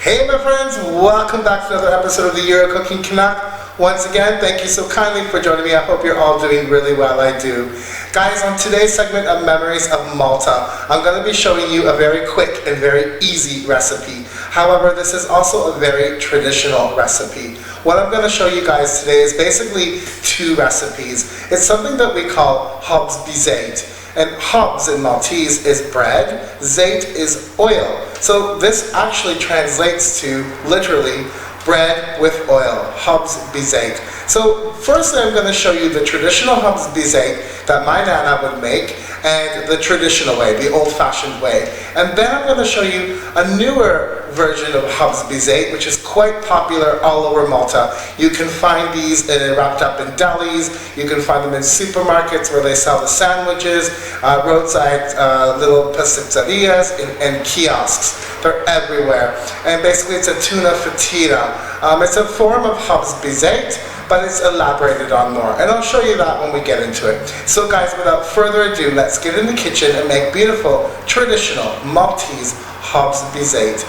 Hey my friends, welcome back to another episode of the Euro Cooking Canuck. Once again, thank you so kindly for joining me. I hope you're all doing really well, I do. Guys, on today's segment of Memories of Malta, I'm going to be showing you a very quick and very easy recipe. However, this is also a very traditional recipe. What I'm going to show you guys today is basically two recipes. It's something that we call Hobż BIŻ-żEJT. And Hobż in Maltese is bread, Zejt is oil. So this actually translates to literally bread with oil, Hobż BIŻ-żEJT. So firstly I'm going to show you the traditional Hobż BIŻ-żEJT that my Nana would make and the traditional way, the old-fashioned way. And then I'm going to show you a newer version of Hobż BIŻ-żEJT, which is quite popular all over Malta. You can find these wrapped up in delis, you can find them in supermarkets where they sell the sandwiches, roadside little pastizzerias and kiosks. They're everywhere. And basically it's a Tuna Fitira. It's a form of Hobż BIŻ-żEJT, but it's elaborated on more. And I'll show you that when we get into it. So guys, without further ado, let's get in the kitchen and make beautiful, traditional Maltese Hobż BIŻ-żEJT.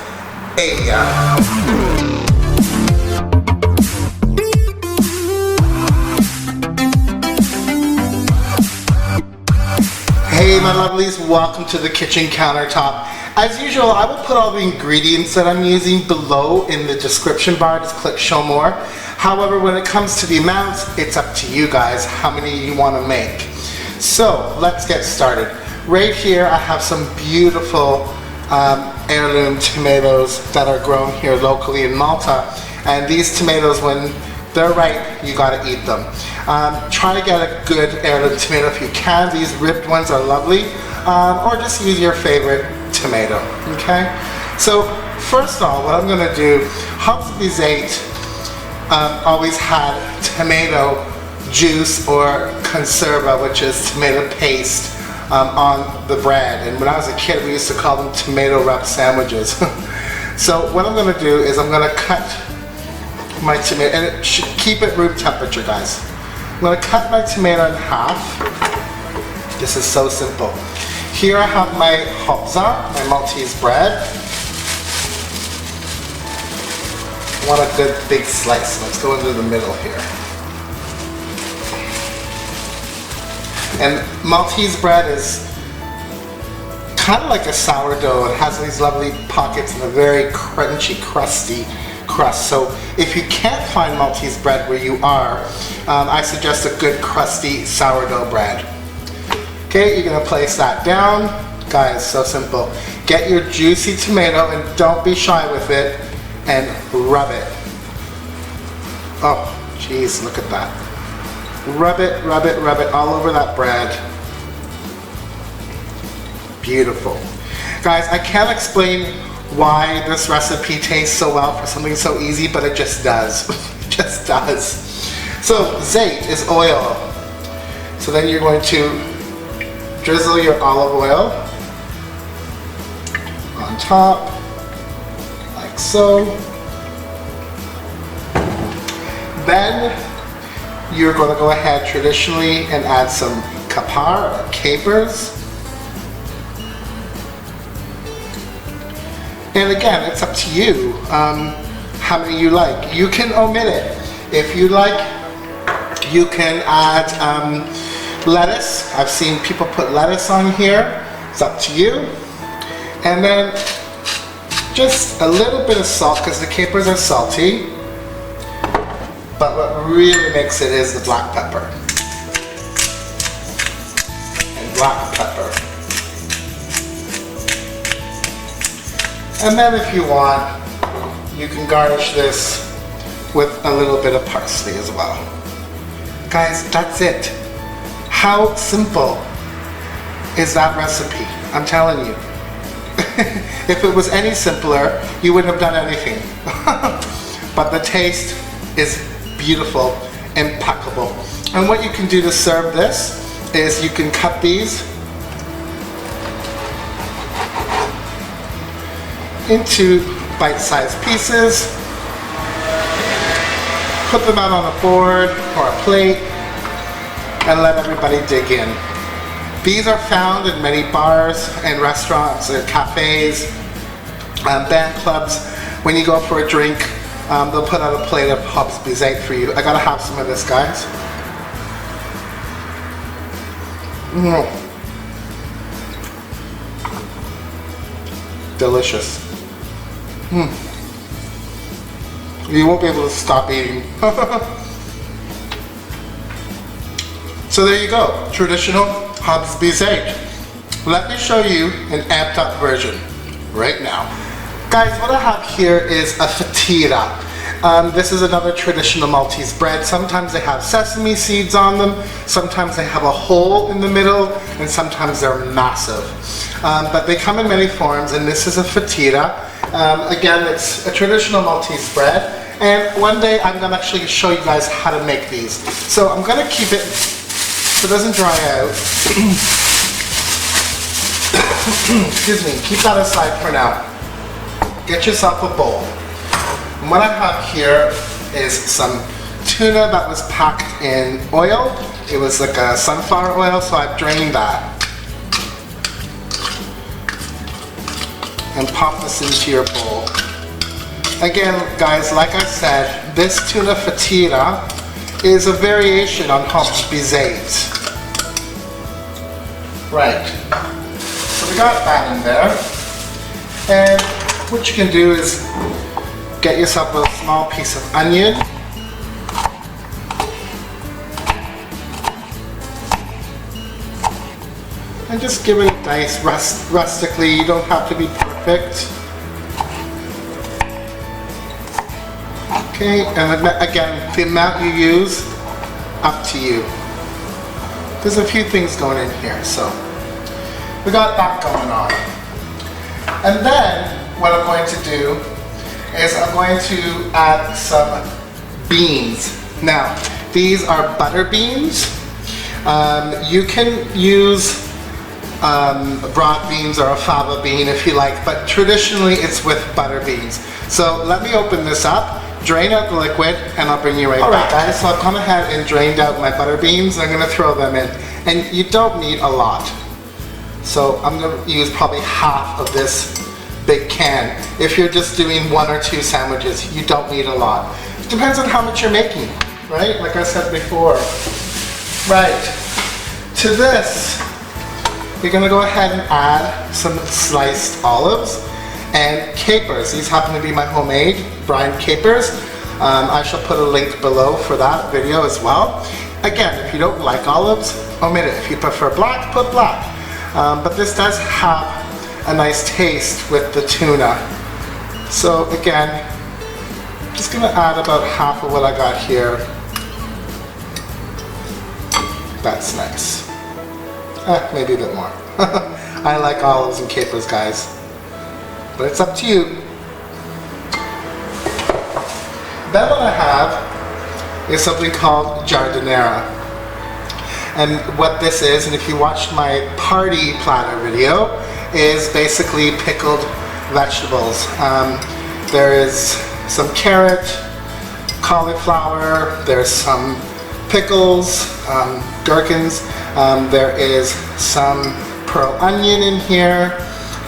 Hey my lovelies, welcome to the kitchen countertop. As usual, I will put all the ingredients that I'm using below in the description bar. Just click show more. However, when it comes to the amounts, it's up to you guys how many you want to make. So let's get started. Right here I have some beautiful heirloom tomatoes that are grown here locally in Malta, and these tomatoes, when they're ripe, you gotta eat them. Try to get a good heirloom tomato if you can. These ripped ones are lovely, or just use your favorite tomato. Okay, so first of all, what I'm gonna do, Hobż BIŻ-żEJT always had tomato juice or conserva, which is tomato paste, on the bread. And when I was a kid, we used to call them tomato wrap sandwiches. So what I'm going to do is I'm going to cut my tomato, and it should keep it room temperature, guys. I'm going to cut my tomato in half. This is so simple. Here I have my ḥOBż, my Maltese bread. I want a good big slice. Let's go into the middle here. And Maltese bread is kind of like a sourdough. It has these lovely pockets and a very crunchy, crusty crust. So if you can't find Maltese bread where you are, I suggest a good crusty sourdough bread. Okay, you're going to place that down. Guys, so simple. Get your juicy tomato and don't be shy with it and rub it. Oh, jeez, look at that. Rub it, rub it, rub it all over that bread. Beautiful. Guys, I can't explain why this recipe tastes so well for something so easy, but it just does. It just does. So, Zejt is oil. So then you're going to drizzle your olive oil on top, like so. Then you're going to go ahead traditionally and add some kapar, or capers. And again, it's up to you how many you like. You can omit it. If you like, you can add lettuce. I've seen people put lettuce on here. It's up to you. And then just a little bit of salt, because the capers are salty. But what really makes it is the black pepper. And black pepper. And then if you want, you can garnish this with a little bit of parsley as well. Guys, that's it. How simple is that recipe? I'm telling you. If it was any simpler, you wouldn't have done anything. But the taste is beautiful, impeccable. And what you can do to serve this is you can cut these into bite-sized pieces, put them out on a board or a plate, and let everybody dig in. These are found in many bars and restaurants and cafes, band clubs. when you go out for a drink, they'll put out a plate of Hobż BIŻ-ŽEJT for you. I gotta have some of this, guys. Delicious. You won't be able to stop eating. So there you go, traditional Hobż BIŻ-ŽEJT. Let me show you an amped up version right now. Guys, what I have here is a Fitira. This is another traditional Maltese bread. Sometimes they have sesame seeds on them, sometimes they have a hole in the middle, and sometimes they're massive. But they come in many forms, and this is a Fitira. Again, it's a traditional Maltese bread, and one day I'm going to actually show you guys how to make these. So I'm going to keep it so it doesn't dry out. Excuse me, keep that aside for now. Get yourself a bowl. And what I have here is some tuna that was packed in oil. It was like a sunflower oil, so I've drained that. And pop this into your bowl. Again, guys, like I said, this Tuna Fitira is a variation on Hobż BIŻ-ŽEJT. Right. So we got that in there. And what you can do is get yourself a small piece of onion. And just give it a dice rustically. You don't have to be perfect. Okay, and again, the amount you use, up to you. There's a few things going in here, so we got that going on. And then what I'm going to do is I'm going to add some beans. Now, these are butter beans. You can use broad beans or a fava bean if you like, but traditionally it's with butter beans. So let me open this up, drain out the liquid, and I'll bring you right back. Alright guys, so I've gone ahead and drained out my butter beans. I'm going to throw them in. And you don't need a lot. So I'm going to use probably half of this big can. If you're just doing 1 or 2 sandwiches, you don't need a lot. It depends on how much you're making, right? Like I said before. Right. To this, you're going to go ahead and add some sliced olives and capers. These happen to be my homemade brined capers. I shall put a link below for that video as well. Again, if you don't like olives, omit it. If you prefer black, put black. But this does have a nice taste with the tuna. So again, just going to add about half of what I got here. That's nice. Maybe a bit more. I like olives and capers, guys. But it's up to you. Then what I have is something called giardiniera. And what this is, and if you watched my party platter video, is basically pickled vegetables. There is some carrot, cauliflower, there's some pickles, gherkins, there is some pearl onion in here,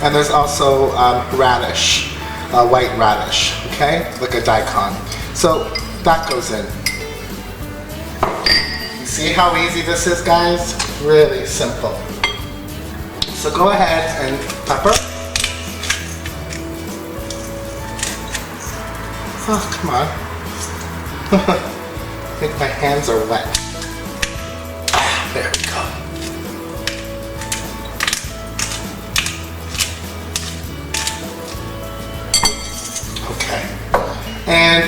and there's also radish, white radish, okay, like a daikon. So that goes in. You see how easy this is, guys? Really simple. So go ahead and pepper. Oh, come on. I think my hands are wet. There we go. Okay. And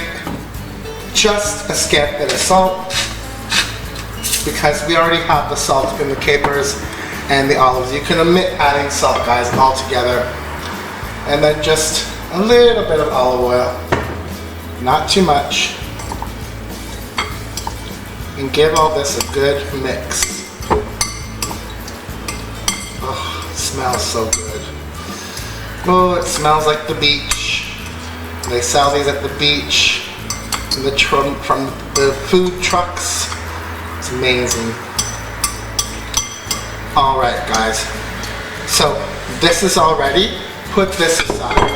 just a scant bit of salt, because we already have the salt in the capers and the olives. You can omit adding salt, guys, altogether. And then just a little bit of olive oil, not too much. And give all this a good mix. Oh, it smells so good. Oh, it smells like the beach. They sell these at the beach from the food trucks. It's amazing. Alright guys, so this is all ready. Put this aside.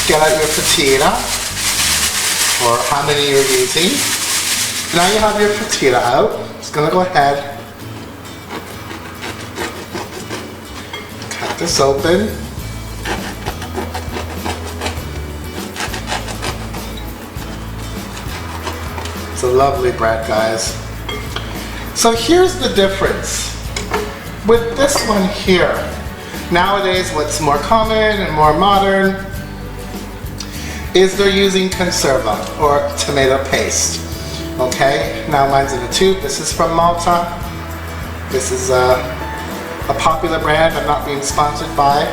get out your fatira, or how many you're using. Now you have your fatira out. Just gonna go ahead, cut this open. It's a lovely bread, guys. So here's the difference. With this one here, nowadays what's more common and more modern is they're using conserva or tomato paste. Okay, now mine's in a tube. This is from Malta. This is a popular brand. I'm not being sponsored by.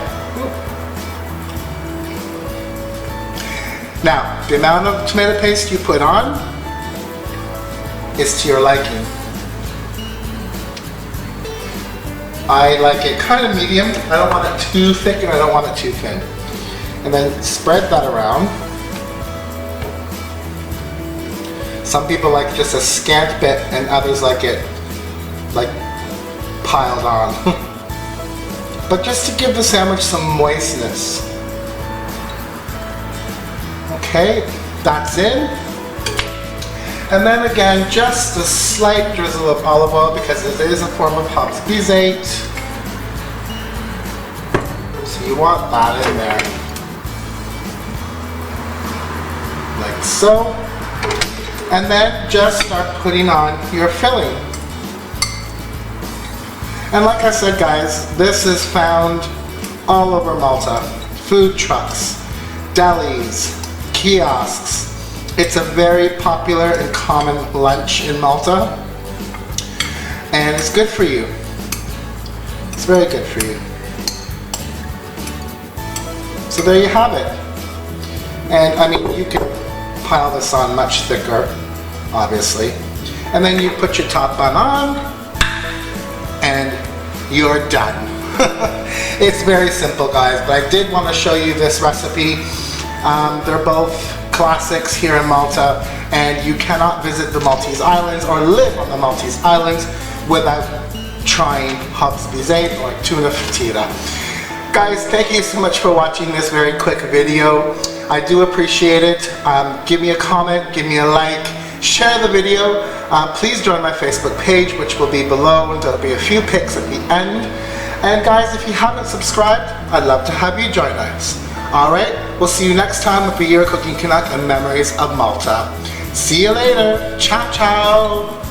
Now, the amount of tomato paste you put on is to your liking. I like it kind of medium. I don't want it too thick and I don't want it too thin. And then spread that around. Some people like just a scant bit and others like it like piled on. But just to give the sandwich some moistness. Okay, that's in. And then again, just a slight drizzle of olive oil because it is a form of Hobz Biz-Zejt. So you want that in there. Like so. And then just start putting on your filling. And like I said, guys, this is found all over Malta. Food trucks, delis, kiosks. It's a very popular and common lunch in Malta. And it's good for you. It's very good for you. So there you have it. And I mean, you can pile this on much thicker, obviously. And then you put your top bun on, and you're done. It's very simple, guys, but I did want to show you this recipe. They're both classics here in Malta, and you cannot visit the Maltese Islands or live on the Maltese Islands without trying Hobż BIŻ-ЖЕJT or Tuna Fitira. Guys, thank you so much for watching this very quick video. I do appreciate it. Give me a comment, give me a like, share the video. Please join my Facebook page, which will be below, and there'll be a few pics at the end. And guys, if you haven't subscribed, I'd love to have you join us. Alright, we'll see you next time with the Year Cooking Canuck and Memories of Malta. See you later. Ciao, ciao.